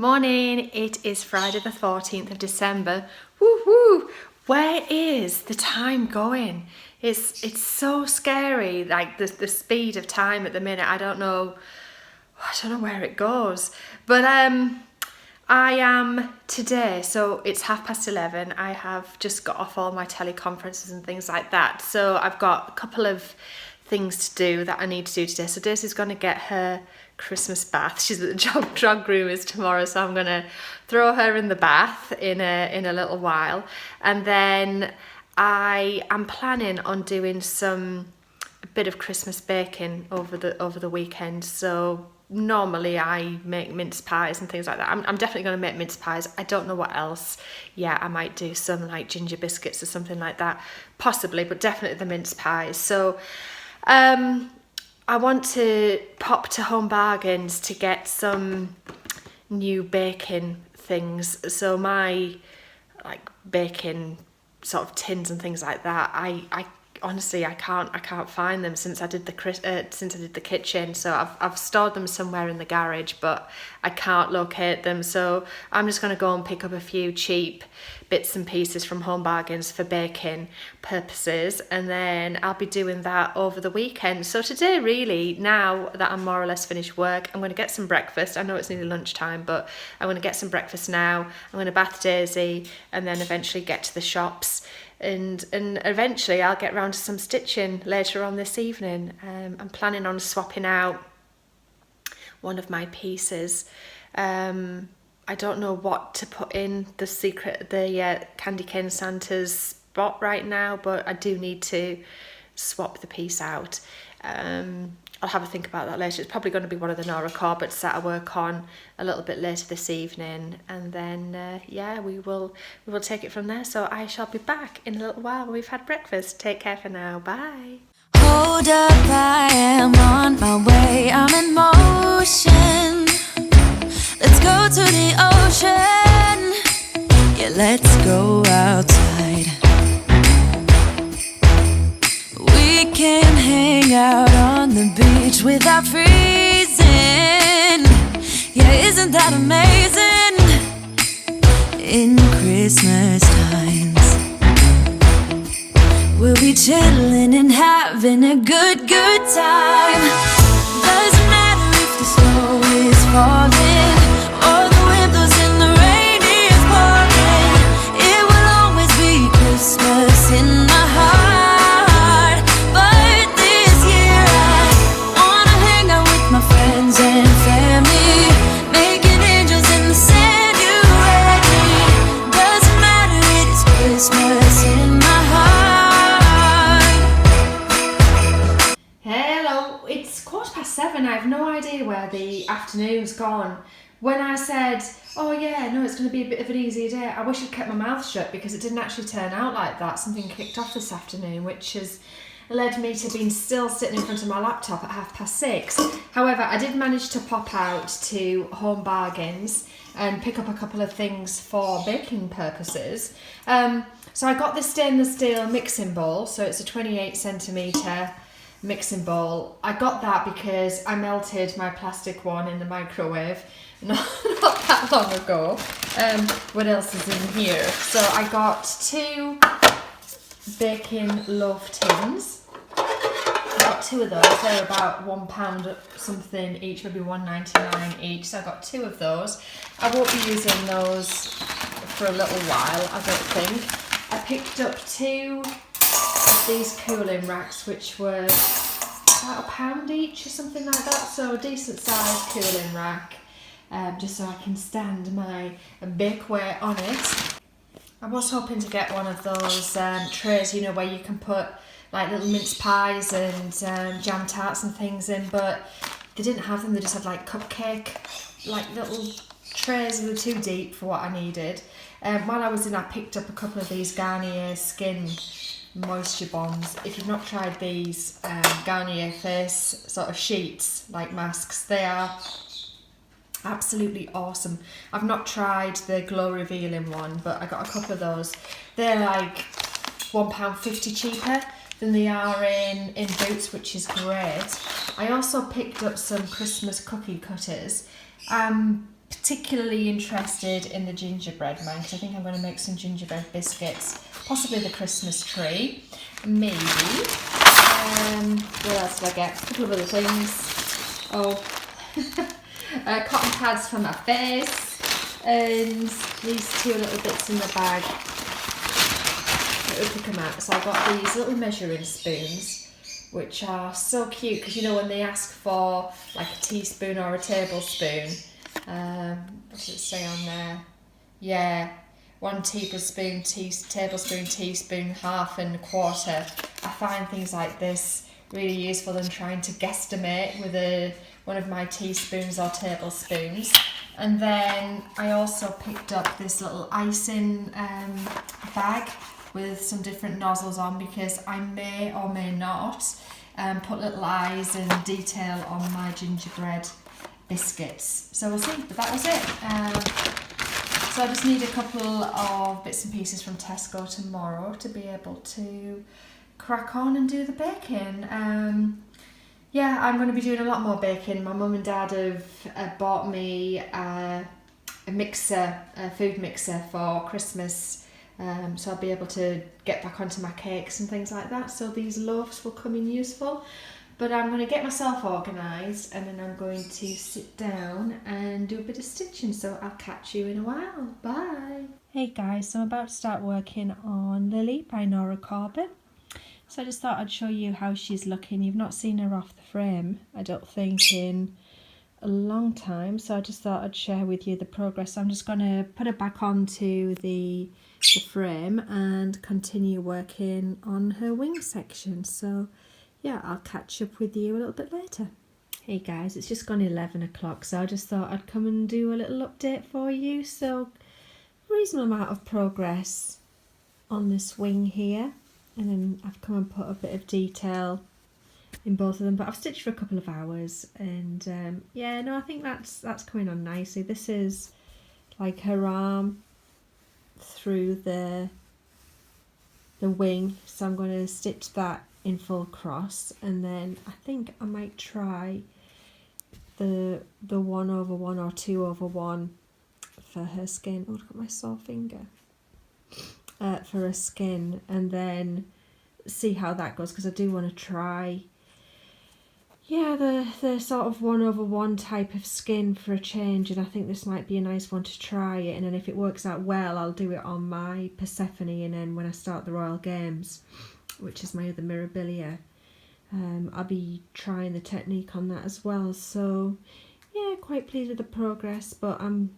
Morning, it is Friday the 14th of December. Woohoo! Where is the time going? It's so scary, like the speed of time at the minute. I don't know where it goes. But I am today, so it's 11:30. I have just got off all my teleconferences and things like that. So I've got a couple of things to do that I need to do today. So Daisy's going to get her Christmas bath. She's at the drug groomers tomorrow, so I'm going to throw her in the bath in a little while. And then I am planning on doing a bit of Christmas baking over the weekend. So normally I make mince pies and things like that. I'm definitely going to make mince pies. I don't know what else. Yeah, I might do some like ginger biscuits or something like that, possibly, but definitely the mince pies. So I want to pop to Home Bargains to get some new baking things. So my like baking sort of tins and things like that, I honestly I can't find them since I did the kitchen. So I've stored them somewhere in the garage, but I can't locate them. So I'm just going to go and pick up a few cheap bits and pieces from Home Bargains for baking purposes, and then I'll be doing that over the weekend. So today, really, now that I'm more or less finished work, I'm going to get some breakfast. I know it's nearly lunchtime, but I'm going to get some breakfast now. I'm going to bath Daisy and then eventually get to the shops, and eventually I'll get round to some stitching later on this evening. I'm planning on swapping out one of my pieces. I don't know what to put in the candy cane Santa's spot right now, but I do need to swap the piece out. I'll have a think about that later. It's probably going to be one of the Nora Corbett's that I work on a little bit later this evening, and then yeah, we will take it from there. So I shall be back in a little while when we've had breakfast. Take care for now. Bye. Hold up, I am on my way. I'm in motion. Let's go to the ocean. Yeah, let's go outside. We can hang out on the beach without freezing. Yeah, isn't that amazing? In Christmas times, we'll be chilling and having a good time. Doesn't matter if the snow is falling or the wind blows and the rain is pouring. It will always be Christmas in my heart. But this year I wanna hang out with my friends and family, making angels in the sand, you and me. Doesn't matter, it is Christmas in my heart. Hello, it's 7:15. I have no idea where the afternoon's gone. When I said, oh yeah, no, it's going to be a bit of an easier day, I wish I'd kept my mouth shut, because it didn't actually turn out like that. Something kicked off this afternoon, which has led me to being still sitting in front of my laptop at 6:30. However, I did manage to pop out to Home Bargains and pick up a couple of things for baking purposes. So I got this stainless steel mixing bowl. So it's a 28 centimetre mixing bowl. I got that because I melted my plastic one in the microwave not that long ago. What else is in here? So I got 2 baking loaf tins. I got 2 of those. They're about £1 something each, maybe £1.99 each. So I got 2 of those. I won't be using those for a little while, I don't think. I picked up 2 of these cooling racks, which were about £1 each or something like that. So a decent sized cooling rack, just so I can stand my bakeware on it. I was hoping to get one of those trays, you know, where you can put like little mince pies and jam tarts and things in, but they didn't have them. They just had like cupcake, like little trays that were too deep for what I needed. While I was in, I picked up a couple of these Garnier Skin Moisture Bombs. If you've not tried these Garnier face sort of sheets, like masks, they are absolutely awesome. I've not tried the Glow Revealing one, but I got a couple of those. They're like £1.50 cheaper than they are in Boots, which is great. I also picked up some Christmas cookie cutters. particularly interested in the gingerbread man, because I think I'm going to make some gingerbread biscuits, possibly the Christmas tree, maybe. What else did I get? A couple of other things. Oh, cotton pads for my face, and these two little bits in the bag. I'll pick them out. So I got these little measuring spoons, which are so cute, because you know when they ask for like a teaspoon or a tablespoon, what does it say on there? Yeah, 1 tablespoon, teaspoon, half and a quarter. I find things like this really useful in trying to guesstimate with one of my teaspoons or tablespoons. And then I also picked up this little icing bag with some different nozzles on, because I may or may not put little eyes and detail on my gingerbread biscuits. So we'll see, but that was it. So I just need a couple of bits and pieces from Tesco tomorrow to be able to crack on and do the baking. Yeah, I'm going to be doing a lot more baking. My mum and dad have bought me a mixer, a food mixer for Christmas. So I'll be able to get back onto my cakes and things like that. So these loaves will come in useful. But I'm going to get myself organised, and then I'm going to sit down and do a bit of stitching. So I'll catch you in a while. Bye. Hey guys, so I'm about to start working on Lily by Nora Corbett. So I just thought I'd show you how she's looking. You've not seen her off the frame, I don't think, in a long time. So I just thought I'd share with you the progress. I'm just going to put her back onto the frame and continue working on her wing section. So yeah, I'll catch up with you a little bit later. Hey guys, it's just gone 11 o'clock, so I just thought I'd come and do a little update for you. So reasonable amount of progress on this wing here, and then I've come and put a bit of detail in both of them, but I've stitched for a couple of hours, and yeah, no, I think that's coming on nicely. This is like her arm through the wing, so I'm going to stitch that in full cross, and then I think I might try the 1/1 or 2/1 for her skin. Oh, look at my sore finger. For her skin, and then see how that goes, because I do want to try, yeah, the sort of 1/1 type of skin for a change, and I think this might be a nice one to try it. And then if it works out well, I'll do it on my Persephone, and then when I start the Royal Games, which is my other Mirabilia, I'll be trying the technique on that as well. So yeah, quite pleased with the progress, but I'm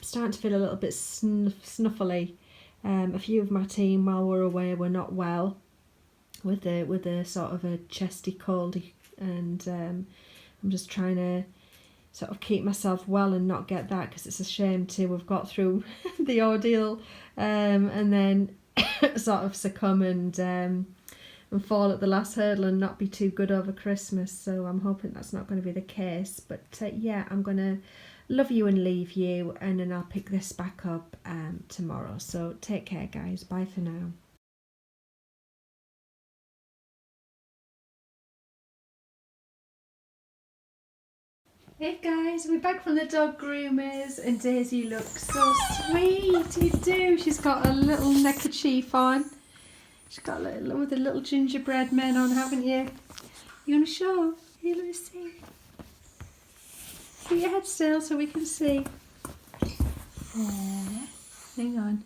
starting to feel a little bit snuffly. A few of my team while we're away were not well with a sort of a chesty cold, and I'm just trying to sort of keep myself well and not get that, because it's a shame to have got through the ordeal and then sort of succumb and fall at the last hurdle and not be too good over Christmas. So I'm hoping that's not going to be the case, but yeah, I'm going to love you and leave you, and then I'll pick this back up tomorrow. So take care guys, bye for now. Hey guys, we're back from the dog groomers, and Daisy looks so sweet. You do. She's got a little neckerchief on. She's got a little with a little gingerbread men on, haven't you? You want to show? Here, let me see. Put your head still so we can see. There. Hang on.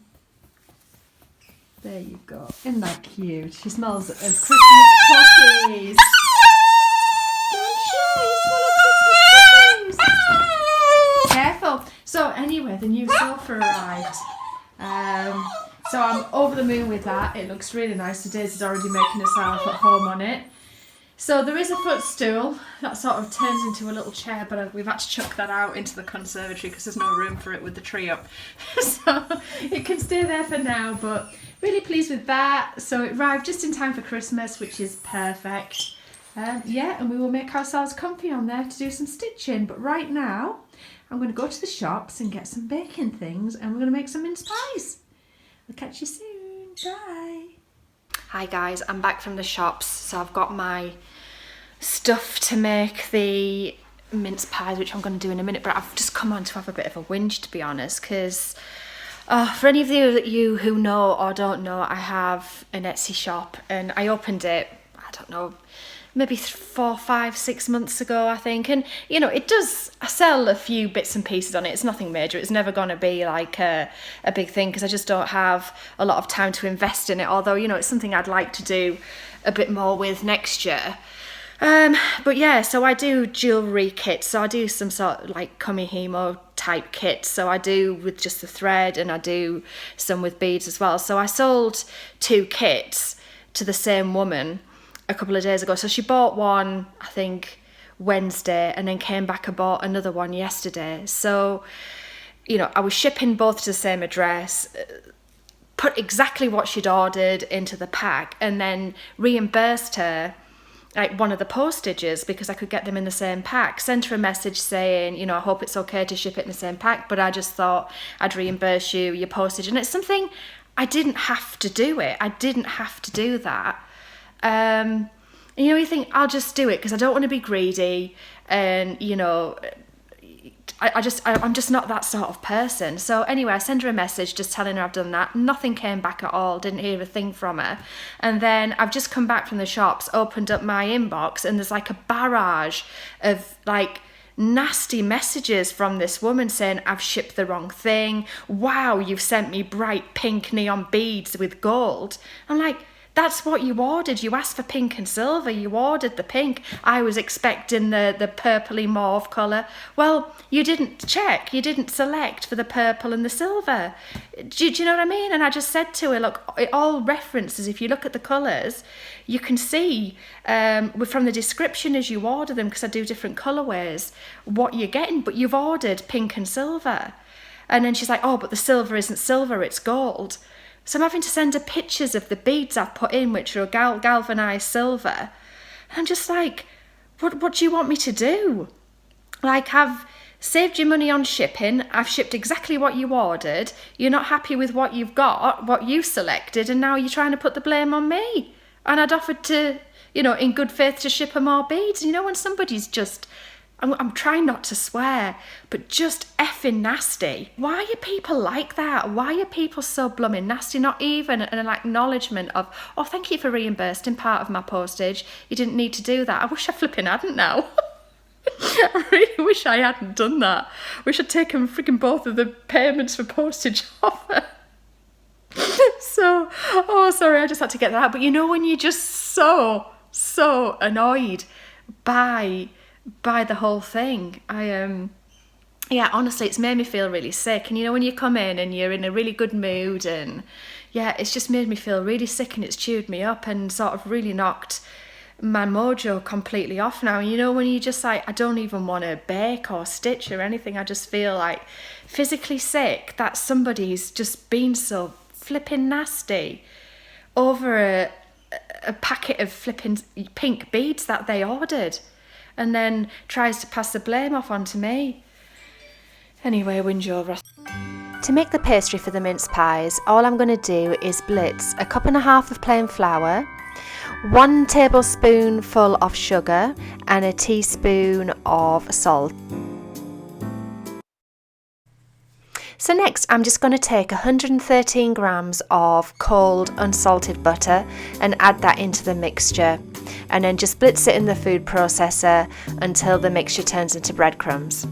There you go. Isn't that cute? She smells of Christmas cookies. Careful. So anyway, the new sofa arrived. So I'm over the moon with that. It looks really nice. Today's already making herself at home on it. So there is a footstool that sort of turns into a little chair, but we've had to chuck that out into the conservatory because there's no room for it with the tree up. So it can stay there for now, but really pleased with that. So it arrived just in time for Christmas, which is perfect. Yeah, and we will make ourselves comfy on there to do some stitching. But right now, I'm going to go to the shops and get some baking things, and we're going to make some mince pies. I'll catch you soon. Bye. Hi guys, I'm back from the shops. So I've got my stuff to make the mince pies, which I'm going to do in a minute, but I've just come on to have a bit of a whinge, to be honest, because for any of you who know or don't know, I have an Etsy shop, and I opened it, I don't know, maybe 4, 5, 6 months ago, I think. And, you know, I sell a few bits and pieces on it. It's nothing major. It's never going to be like a big thing, because I just don't have a lot of time to invest in it. Although, you know, it's something I'd like to do a bit more with next year. But yeah, so I do jewellery kits. So I do some sort of like Kumihimo type kits. So I do with just the thread, and I do some with beads as well. So I sold 2 kits to the same woman a couple of days ago. So she bought one, I think, Wednesday, and then came back and bought another one yesterday. So, you know, I was shipping both to the same address, put exactly what she'd ordered into the pack, and then reimbursed her like one of the postages because I could get them in the same pack. Sent her a message saying, you know, I hope it's okay to ship it in the same pack, but I just thought I'd reimburse you your postage. And it's something I didn't have to do it. I didn't have to do that. And, you know, you think I'll just do it because I don't want to be greedy, and, you know, I'm just not that sort of person. So anyway, I sent her a message just telling her I've done that. Nothing came back at all. Didn't hear a thing from her. And then I've just come back from the shops, opened up my inbox, and there's like a barrage of like nasty messages from this woman saying I've shipped the wrong thing. Wow, you've sent me bright pink neon beads with gold. I'm like, that's what you ordered. You asked for pink and silver. You ordered the pink. I was expecting the purpley mauve colour. Well, you didn't check. You didn't select for the purple and the silver. Do you know what I mean? And I just said to her, look, it all references, if you look at the colours, you can see from the description as you order them, because I do different colourways, what you're getting. But you've ordered pink and silver. And then she's like, oh, but the silver isn't silver, it's gold. So I'm having to send her pictures of the beads I've put in, which are galvanised silver. And I'm just like, what do you want me to do? Like, I've saved you money on shipping. I've shipped exactly what you ordered. You're not happy with what you've got, what you selected, and now you're trying to put the blame on me. And I'd offered to, you know, in good faith to ship her more beads. You know, when somebody's just... I'm trying not to swear, but just effing nasty. Why are people like that? Why are people so blooming nasty? Not even an acknowledgement of, oh, thank you for reimbursing part of my postage. You didn't need to do that. I wish I flipping hadn't now. I really wish I hadn't done that. Wish I'd taken freaking both of the payments for postage off her. So, oh, sorry, I just had to get that out. But you know, when you're just so annoyed by the whole thing, yeah, honestly, it's made me feel really sick. And you know, when you come in and you're in a really good mood, and yeah, it's just made me feel really sick, and it's chewed me up and sort of really knocked my mojo completely off now. And you know, when you just like, I don't even want to bake or stitch or anything, I just feel like physically sick that somebody's just been so flipping nasty over a packet of flipping pink beads that they ordered, and then tries to pass the blame off onto me. Anyway, whinge over. To make the pastry for the mince pies, all I'm going to do is blitz 1.5 cups of plain flour, 1 tablespoonful of sugar, and a teaspoon of salt. So next, I'm just going to take 113 grams of cold unsalted butter and add that into the mixture, and then just blitz it in the food processor until the mixture turns into breadcrumbs.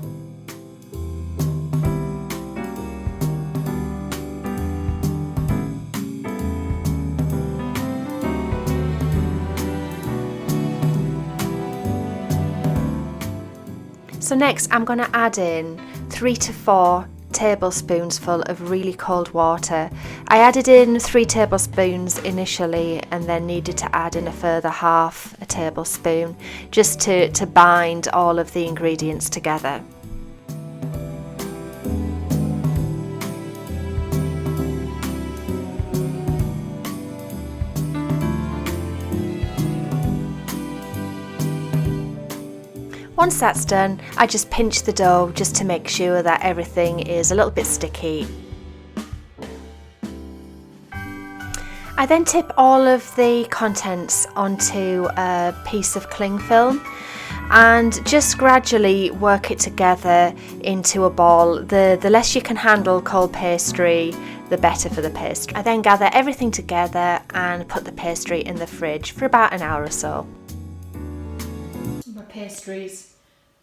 So next, I'm going to add in 3 to 4 tablespoons full of really cold water. I added in 3 tablespoons initially, and then needed to add in a further half a tablespoon just to bind all of the ingredients together. Once that's done, I just pinch the dough just to make sure that everything is a little bit sticky. I then tip all of the contents onto a piece of cling film. and just gradually work it together into a ball. The less you can handle cold pastry, the better for the pastry. I then gather everything together and put the pastry in the fridge for about an hour or so. My pastry's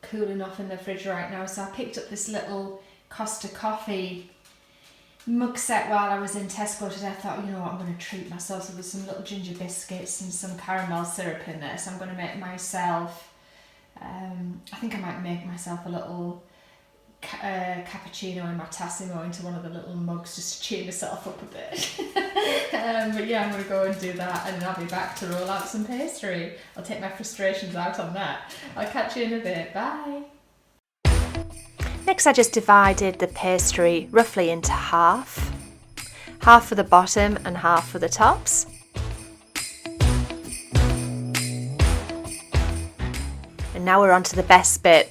cooling off in the fridge right now, so I picked up this little Costa Coffee mug set while I was in Tesco today. I thought, you know what, I'm going to treat myself. So there's some little ginger biscuits and some caramel syrup in there, so I'm going to make myself, I think I might make myself a little cappuccino in my Tassimo into one of the little mugs just to cheer myself up a bit. But yeah, I'm going to go and do that, and then I'll be back to roll out some pastry. I'll take my frustrations out on that. I'll catch you in a bit. Bye. Next, I just divided the pastry roughly into half for the bottom and half for the tops. And now we're on to the best bit.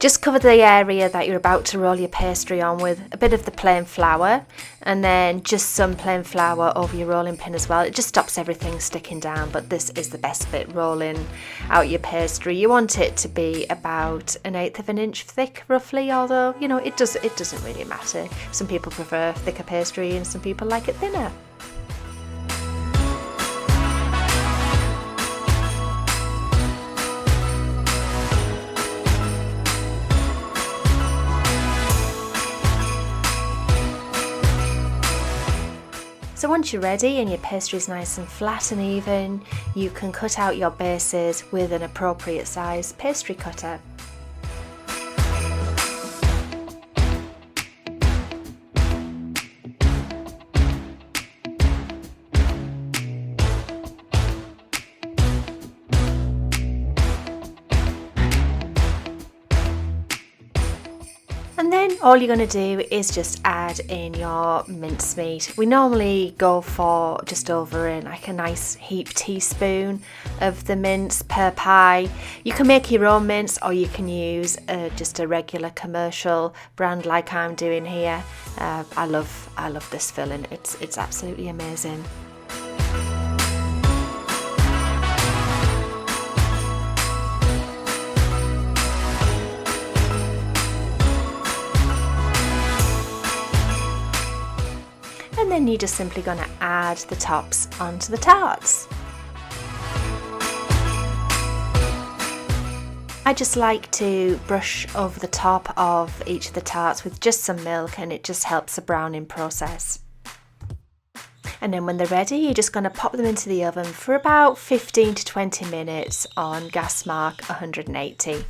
Just cover the area that you're about to roll your pastry on with a bit of the plain flour, and then just some plain flour over your rolling pin as well. It just stops everything sticking down, but this is the best bit, rolling out your pastry. You want it to be about 1/8 of an inch thick roughly, although, you know, it doesn't really matter. Some people prefer thicker pastry and some people like it thinner. So once you're ready and your pastry is nice and flat and even, you can cut out your bases with an appropriate size pastry cutter. And then all you're going to do is just add in your mincemeat. We normally go for just over in like a nice heaped teaspoon of the mince per pie. You can make your own mince, or you can use just a regular commercial brand like I'm doing here. I love this filling. It's absolutely amazing. And then you're just simply going to add the tops onto the tarts. I just like to brush over the top of each of the tarts with just some milk, and it just helps the browning process. And then when they're ready, you're just going to pop them into the oven for about 15 to 20 minutes on gas mark 180.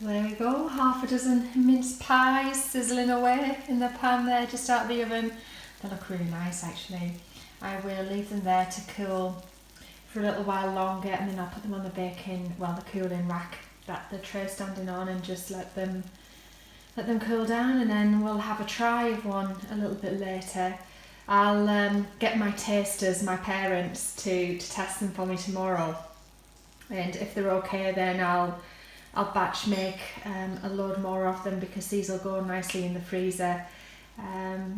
There we go, half a dozen mince pies sizzling away in the pan there just out of the oven. They look really nice actually. I will leave them there to cool for a little while longer, and then I'll put them on the the cooling rack that the tray's standing on, and just let them cool down, and then we'll have a try of one a little bit later. I'll get my tasters, my parents, to test them for me tomorrow, and if they're okay, then I'll batch make a load more of them, because these will go nicely in the freezer,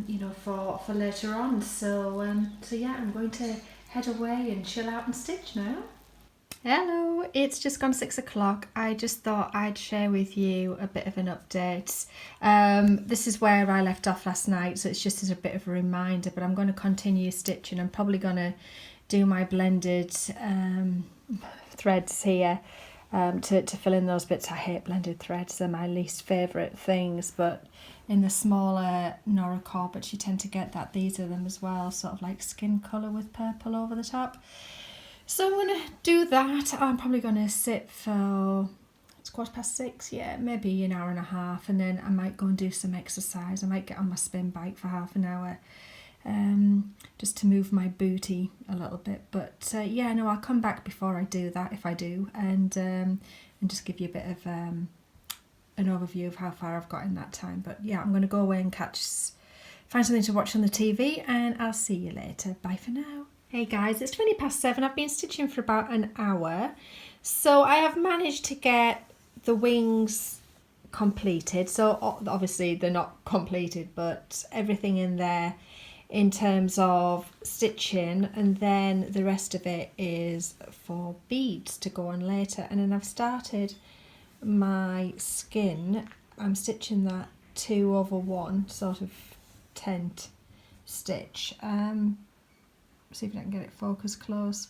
you know, for later on. So yeah, I'm going to head away and chill out and stitch now. Hello, it's just gone 6 o'clock. I just thought I'd share with you a bit of an update. This is where I left off last night, so it's just as a bit of a reminder, but I'm going to continue stitching. I'm probably going to do my blended threads here. To fill in those bits. I hate blended threads, they're my least favourite things, but in the smaller Nora Corbetts you tend to get that. These are them as well, sort of like skin colour with purple over the top. So I'm going to do that. I'm probably going to sit for, it's 6:15, yeah, maybe an hour and a half, and then I might go and do some exercise. I might get on my spin bike for half an hour, just to move my booty a little bit. But yeah, no, I'll come back before I do that, if I do, and just give you a bit of an overview of how far I've got in that time. But yeah, I'm going to go away and find something to watch on the TV, and I'll see you later. Bye for now. Hey guys, it's 7:20. I've been stitching for about an hour, so I have managed to get the wings completed. So obviously they're not completed, but everything in there in terms of stitching, and then the rest of it is for beads to go on later. And then I've started my skin. I'm stitching that 2/1 sort of tent stitch. See if I can get it focused close.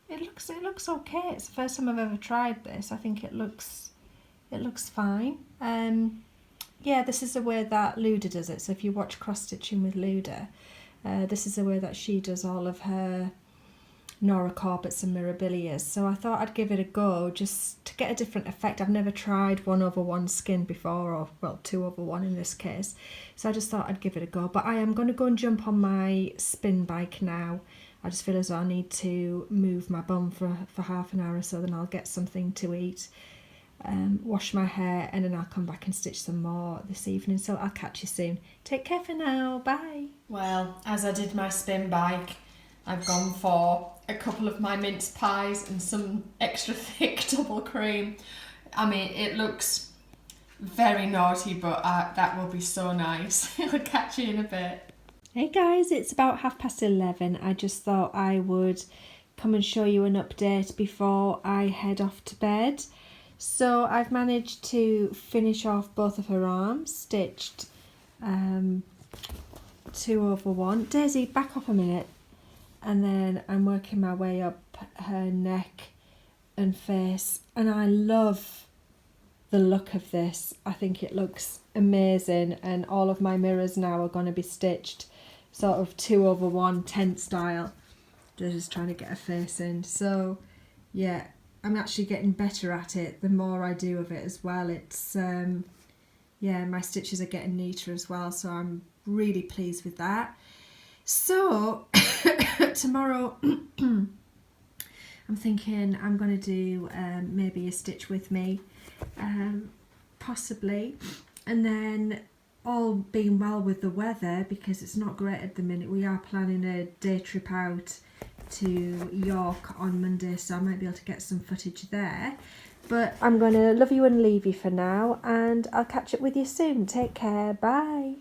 It looks okay. It's the first time I've ever tried this. I think it looks fine. Yeah, this is the way that Luda does it. So if you watch cross stitching with Luda, this is the way that she does all of her Nora Corbett's and Mirabilias. So I thought I'd give it a go just to get a different effect. I've never tried 1/1 skin before, or well, 2/1 in this case. So I just thought I'd give it a go. But I am going to go and jump on my spin bike now. I just feel as though I need to move my bum for half an hour or so, then I'll get something to eat, wash my hair, and then I'll come back and stitch some more this evening. So I'll catch you soon. Take care for now. Bye. Well, as I did my spin bike, I've gone for a couple of my mince pies and some extra thick double cream. I mean, it looks very naughty, but that will be so nice. I'll catch you in a bit. Hey guys, it's about 11:30. I just thought I would come and show you an update before I head off to bed. So I've managed to finish off both of her arms, stitched 2/1. Daisy, back up a minute. And then I'm working my way up her neck and face, and I love the look of this. I think it looks amazing, and all of my mirrors now are going to be stitched sort of 2/1 tent style. They're just trying to get a face in. So yeah, I'm actually getting better at it the more I do of it as well. It's yeah, my stitches are getting neater as well, so I'm really pleased with that. So tomorrow I'm thinking I'm going to do maybe a stitch with me, possibly, and then all being well with the weather, because it's not great at the minute, we are planning a day trip out to York on Monday, so I might be able to get some footage there. But I'm going to love you and leave you for now, and I'll catch up with you soon. Take care. Bye.